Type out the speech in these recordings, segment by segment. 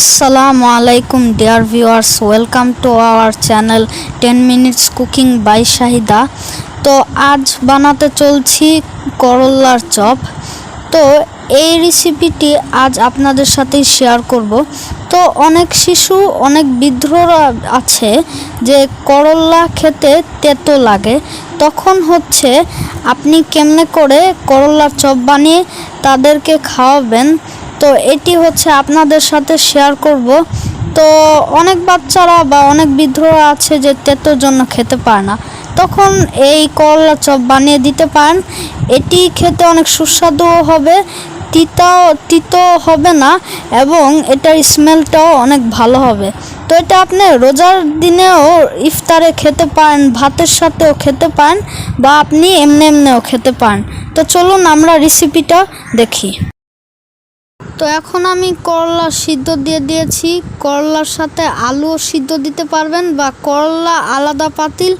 Assalamu alaikum dear viewers, welcome to our channel 10 minutes cooking by Shahida। তো আজ বানাতে চলছি করল্লার চপ। তো এই রেসিপিটি আজ আপনাদের সাথে শেয়ার করব। তো অনেক শিশু অনেক বৃদ্ধরা আছে যে করল্লা খেতে তেতো লাগে, তখন হচ্ছে আপনি কেমনে করে করল্লার চপ বানিয়ে তাদেরকে খাওয়াবেন, তো এটি হচ্ছে আপনাদের সাথে শেয়ার করব। তো অনেক বাচ্চারা বা অনেক বৃদ্ধরা আছে যে তেতোর জন্য খেতে পারে না, তখন এই করলা চপ বানিয়ে দিতে পারেন। এটি খেতে অনেক সুস্বাদুও হবে, তিতো হবে না এবং এটার স্মেলটাও অনেক ভালো হবে। তো এটা আপনি রোজার দিনেও ইফতারে খেতে পারেন, ভাতের সাথেও খেতে পারেন বা আপনি এমনিও খেতে পারেন। তো চলুন আমরা রেসিপিটা দেখি। তো এখন আমি করলা সিদ্ধ দিয়ে দিয়েছি, করলার সাথে আলুও সিদ্ধ দিতে পারবেন বা করলা আলাদা পাতিল,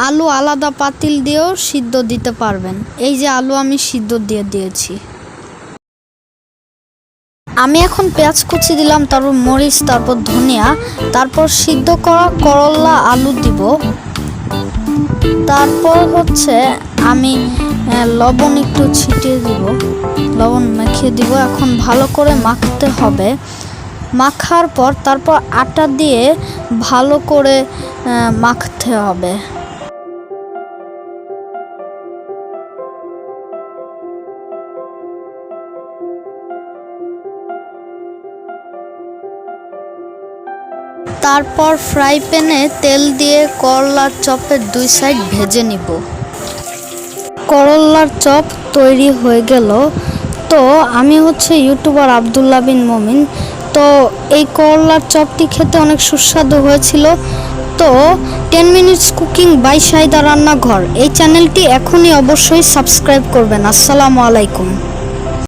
আলু আলাদা পাতিল দিয়েও সিদ্ধ দিতে পারবেন। এই যে আলু আমি সিদ্ধ দিয়ে দিয়েছি। আমি এখন পেঁয়াজ কুচি দিলাম, তারপর মরিচ, তারপর ধনিয়া, তারপর সিদ্ধ করা করলা আলু দিব। তারপর হচ্ছে আমি লবণ একটু ছিটিয়ে দিব, লবণ মাখিয়ে দিব। এখন ভালো করে মাখতে হবে। মাখার পর তারপর আটা দিয়ে ভালো করে মাখতে হবে। তারপর ফ্রাই প্যানে তেল দিয়ে করলার চপের দুই সাইড ভেজে নিব। করল্লার চপ তৈরি হয়ে গেল। তো আমি হচ্ছে ইউটিউবার আব্দুল্লাহ বিন মমিন। তো এই করল্লার চপটি খেতে অনেক সুস্বাদু হয়েছিল। তো 10 মিনিটস কুকিং বাই শাহিদা রান্নাঘর এই চ্যানেলটি এখনই অবশ্যই সাবস্ক্রাইব করবেন। আসসালামু আলাইকুম।